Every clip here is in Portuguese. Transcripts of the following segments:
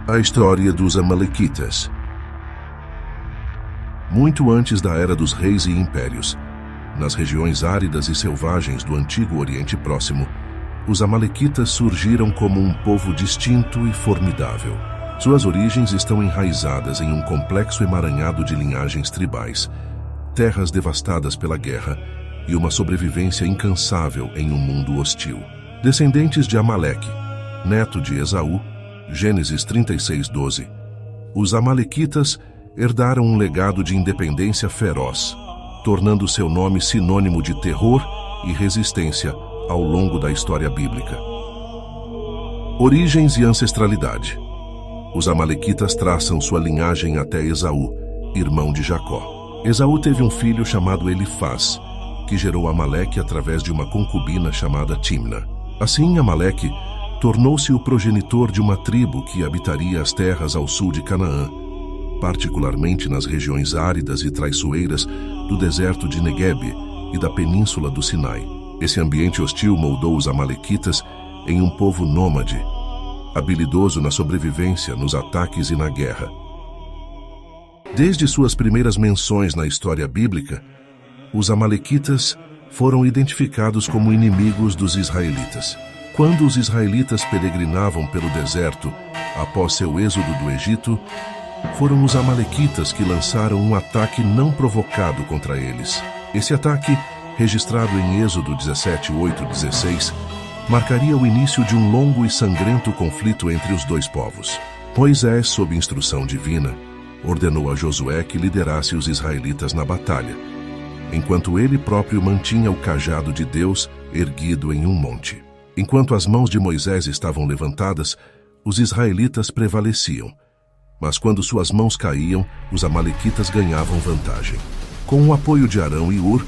A história dos Amalequitas. Muito antes da era dos reis e impérios, nas regiões áridas e selvagens do antigo Oriente Próximo, os Amalequitas surgiram como um povo distinto e formidável. Suas origens estão enraizadas em um complexo emaranhado de linhagens tribais, terras devastadas pela guerra e uma sobrevivência incansável em um mundo hostil. Descendentes de Amaleque, neto de Esaú, Gênesis 36:12, os Amalequitas herdaram um legado de independência feroz, tornando seu nome sinônimo de terror e resistência ao longo da história bíblica. Origens e ancestralidade. Os Amalequitas traçam sua linhagem até Esaú, irmão de Jacó. Esaú teve um filho chamado Elifaz, que gerou Amaleque através de uma concubina chamada Timna. Assim, Amaleque tornou-se o progenitor de uma tribo que habitaria as terras ao sul de Canaã, particularmente nas regiões áridas e traiçoeiras do deserto de Negueb e da península do Sinai. Esse ambiente hostil moldou os Amalequitas em um povo nômade, habilidoso na sobrevivência, nos ataques e na guerra. Desde suas primeiras menções na história bíblica, os Amalequitas foram identificados como inimigos dos israelitas. Quando os israelitas peregrinavam pelo deserto após seu êxodo do Egito, foram os Amalequitas que lançaram um ataque não provocado contra eles. Esse ataque, registrado em Êxodo 17:8-16, marcaria o início de um longo e sangrento conflito entre os dois povos. Moisés, sob instrução divina, ordenou a Josué que liderasse os israelitas na batalha, enquanto ele próprio mantinha o cajado de Deus erguido em um monte. Enquanto as mãos de Moisés estavam levantadas, os israelitas prevaleciam, mas quando suas mãos caíam, os Amalequitas ganhavam vantagem. Com o apoio de Arão e Ur,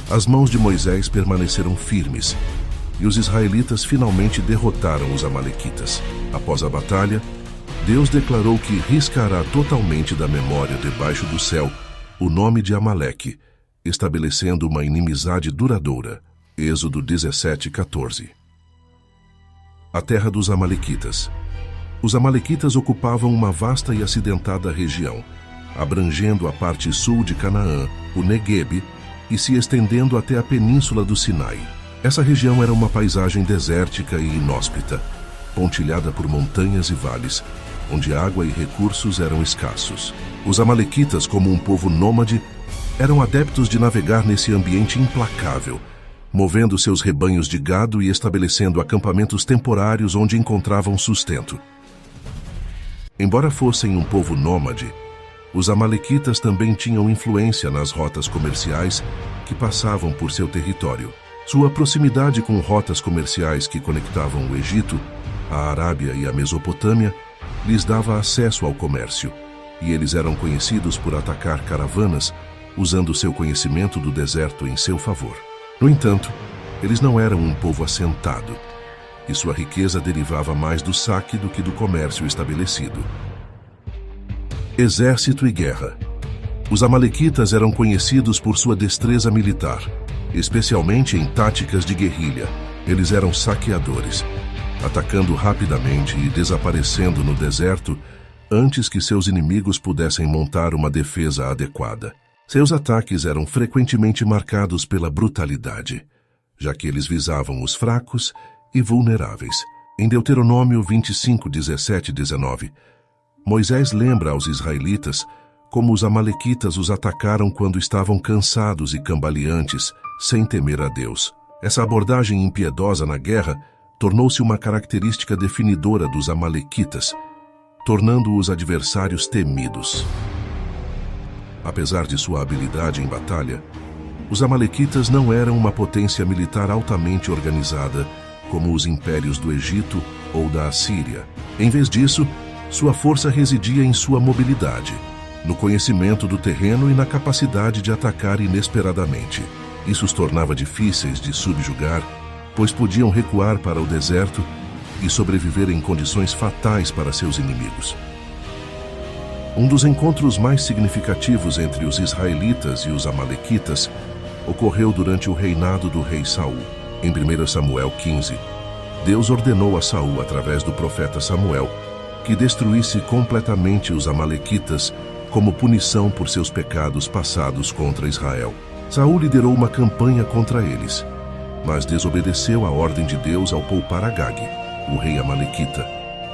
as mãos de Moisés permaneceram firmes, e os israelitas finalmente derrotaram os Amalequitas. Após a batalha, Deus declarou que riscará totalmente da memória debaixo do céu o nome de Amaleque, estabelecendo uma inimizade duradoura. Êxodo 17:14. A terra dos Amalequitas. Os Amalequitas ocupavam uma vasta e acidentada região, abrangendo a parte sul de Canaã, o Negueb, e se estendendo até a península do Sinai. Essa região era uma paisagem desértica e inóspita, pontilhada por montanhas e vales, onde água e recursos eram escassos. Os Amalequitas, como um povo nômade, eram adeptos de navegar nesse ambiente implacável, movendo seus rebanhos de gado e estabelecendo acampamentos temporários onde encontravam sustento. Embora fossem um povo nômade, os Amalequitas também tinham influência nas rotas comerciais que passavam por seu território. Sua proximidade com rotas comerciais que conectavam o Egito, a Arábia e a Mesopotâmia lhes dava acesso ao comércio, e eles eram conhecidos por atacar caravanas, usando seu conhecimento do deserto em seu favor. No entanto, eles não eram um povo assentado, e sua riqueza derivava mais do saque do que do comércio estabelecido. Exército e guerra. Os Amalequitas eram conhecidos por sua destreza militar, especialmente em táticas de guerrilha. Eles eram saqueadores, atacando rapidamente e desaparecendo no deserto antes que seus inimigos pudessem montar uma defesa adequada. Seus ataques eram frequentemente marcados pela brutalidade, já que eles visavam os fracos e vulneráveis. Em Deuteronômio 25:17-19, Moisés lembra aos israelitas como os Amalequitas os atacaram quando estavam cansados e cambaleantes, sem temer a Deus. Essa abordagem impiedosa na guerra tornou-se uma característica definidora dos Amalequitas, tornando os adversários temidos. Apesar de sua habilidade em batalha, os Amalequitas não eram uma potência militar altamente organizada, como os impérios do Egito ou da Assíria. Em vez disso, sua força residia em sua mobilidade, no conhecimento do terreno e na capacidade de atacar inesperadamente. Isso os tornava difíceis de subjugar, pois podiam recuar para o deserto e sobreviver em condições fatais para seus inimigos. Um dos encontros mais significativos entre os israelitas e os amalequitas ocorreu durante o reinado do rei Saul. Em 1 Samuel 15, Deus ordenou a Saul, através do profeta Samuel, que destruísse completamente os amalequitas como punição por seus pecados passados contra Israel. Saul liderou uma campanha contra eles, mas desobedeceu a ordem de Deus ao poupar Agag, o rei amalequita,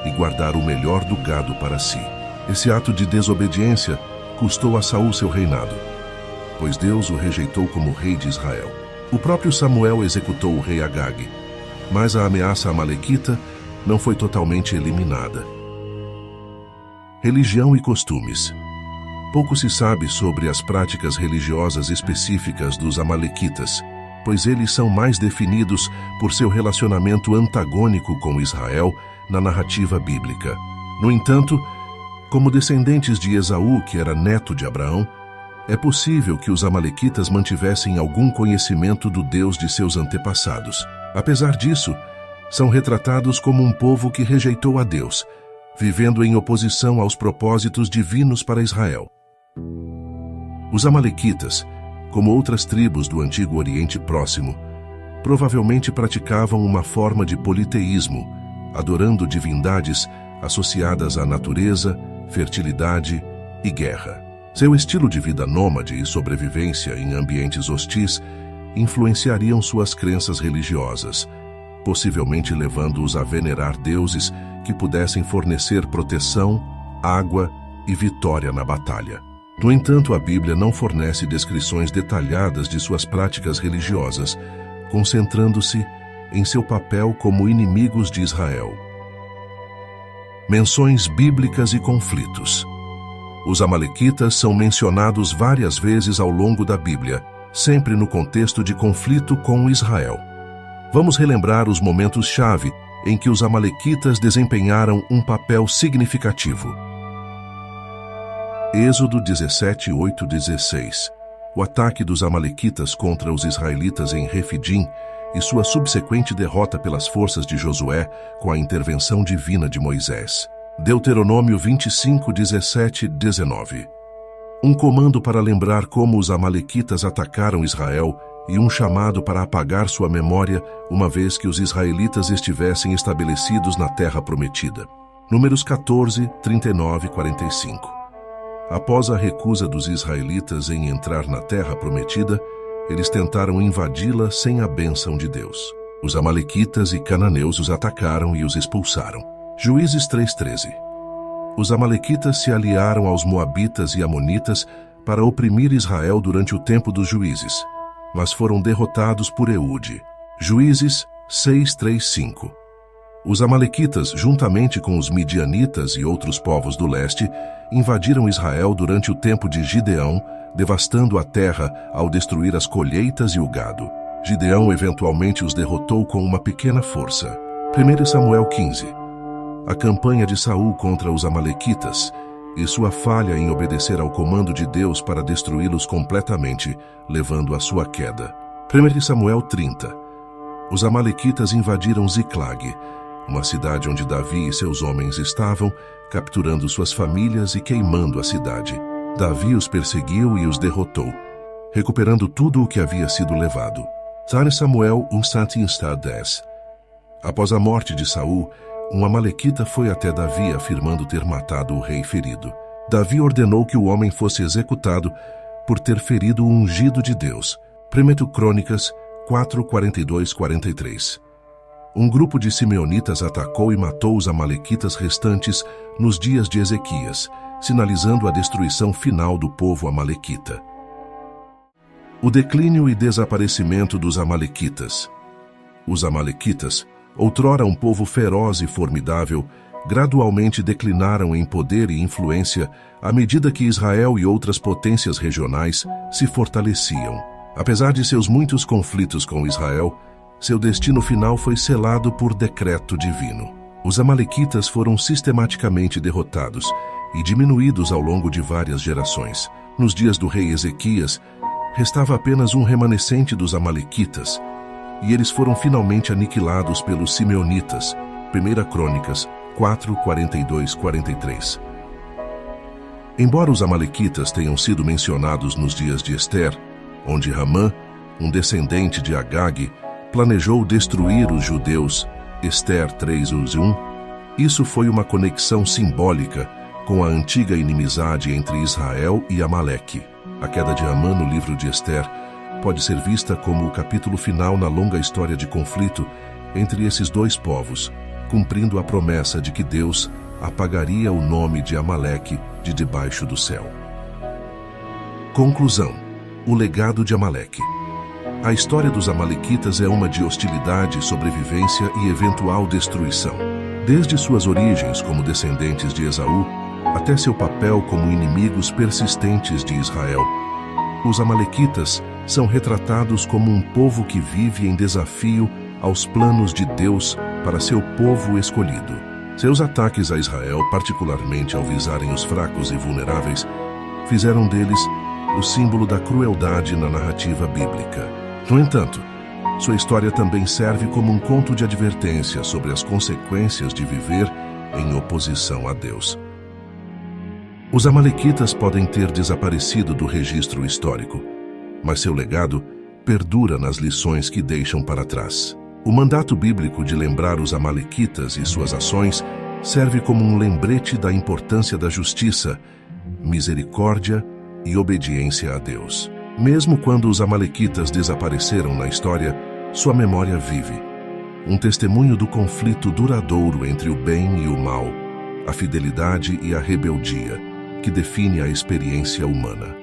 e guardar o melhor do gado para si. Esse ato de desobediência custou a Saul seu reinado, pois Deus o rejeitou como rei de Israel. O próprio Samuel executou o rei Agag, mas a ameaça amalequita não foi totalmente eliminada. Religião e costumes. Pouco se sabe sobre as práticas religiosas específicas dos amalequitas, pois eles são mais definidos por seu relacionamento antagônico com Israel na narrativa bíblica. No entanto, como descendentes de Esaú, que era neto de Abraão, é possível que os amalequitas mantivessem algum conhecimento do Deus de seus antepassados. Apesar disso, são retratados como um povo que rejeitou a Deus, vivendo em oposição aos propósitos divinos para Israel. Os amalequitas, como outras tribos do Antigo Oriente Próximo, provavelmente praticavam uma forma de politeísmo, adorando divindades associadas à natureza, fertilidade e guerra. Seu estilo de vida nômade e sobrevivência em ambientes hostis influenciariam suas crenças religiosas, possivelmente levando-os a venerar deuses que pudessem fornecer proteção, água e vitória na batalha. No entanto, a Bíblia não fornece descrições detalhadas de suas práticas religiosas, concentrando-se em seu papel como inimigos de Israel. Menções bíblicas e conflitos. Os amalequitas são mencionados várias vezes ao longo da Bíblia, sempre no contexto de conflito com Israel. Vamos relembrar os momentos-chave em que os amalequitas desempenharam um papel significativo. Êxodo 17, 8, 16. O ataque dos amalequitas contra os israelitas em Refidim e sua subsequente derrota pelas forças de Josué com a intervenção divina de Moisés. Deuteronômio 25, 17, 19. Um comando para lembrar como os amalequitas atacaram Israel e um chamado para apagar sua memória uma vez que os israelitas estivessem estabelecidos na terra prometida. Números 14, 39 e 45. Após a recusa dos israelitas em entrar na terra prometida, eles tentaram invadi-la sem a bênção de Deus. Os amalequitas e cananeus os atacaram e os expulsaram. Juízes 3:13. Os amalequitas se aliaram aos moabitas e amonitas para oprimir Israel durante o tempo dos juízes, mas foram derrotados por Eude. Juízes 6:3-5. Os amalequitas, juntamente com os midianitas e outros povos do leste, invadiram Israel durante o tempo de Gideão, devastando a terra ao destruir as colheitas e o gado. Gideão eventualmente os derrotou com uma pequena força. 1 Samuel 15. A campanha de Saul contra os amalequitas e sua falha em obedecer ao comando de Deus para destruí-los completamente, levando à sua queda. 1 Samuel 30. Os amalequitas invadiram Ziclag, uma cidade onde Davi e seus homens estavam, capturando suas famílias e queimando a cidade. Davi os perseguiu e os derrotou, recuperando tudo o que havia sido levado. 2 Samuel 1:10. Após a morte de Saul, um amalequita foi até Davi afirmando ter matado o rei ferido. Davi ordenou que o homem fosse executado por ter ferido o ungido de Deus. 1 Crônicas 4:42-43. Um grupo de simeonitas atacou e matou os amalequitas restantes nos dias de Ezequias, sinalizando a destruição final do povo amalequita. O declínio e desaparecimento dos amalequitas. Os amalequitas, outrora um povo feroz e formidável, gradualmente declinaram em poder e influência à medida que Israel e outras potências regionais se fortaleciam. Apesar de seus muitos conflitos com Israel, seu destino final foi selado por decreto divino. Os amalequitas foram sistematicamente derrotados e diminuídos ao longo de várias gerações. Nos dias do rei Ezequias, restava apenas um remanescente dos amalequitas, e eles foram finalmente aniquilados pelos simeonitas. 1 Crônicas 4:42-43. Embora os amalequitas tenham sido mencionados nos dias de Ester, onde Ramã, um descendente de Agag, planejou destruir os judeus, Ester 3:1, Isso foi uma conexão simbólica com a antiga inimizade entre Israel e Amaleque. A queda de Amã no livro de Ester pode ser vista como o capítulo final na longa história de conflito entre esses dois povos, cumprindo a promessa de que Deus apagaria o nome de Amaleque de debaixo do céu. Conclusão: o legado de Amaleque. A história dos amalequitas é uma de hostilidade, sobrevivência e eventual destruição. Desde suas origens como descendentes de Esaú, até seu papel como inimigos persistentes de Israel, os amalequitas são retratados como um povo que vive em desafio aos planos de Deus para seu povo escolhido. Seus ataques a Israel, particularmente ao visarem os fracos e vulneráveis, fizeram deles o símbolo da crueldade na narrativa bíblica. No entanto, sua história também serve como um conto de advertência sobre as consequências de viver em oposição a Deus. Os amalequitas podem ter desaparecido do registro histórico, mas seu legado perdura nas lições que deixam para trás. O mandato bíblico de lembrar os amalequitas e suas ações serve como um lembrete da importância da justiça, misericórdia e obediência a Deus. Mesmo quando os amalequitas desapareceram na história, sua memória vive. Um testemunho do conflito duradouro entre o bem e o mal, a fidelidade e a rebeldia, que define a experiência humana.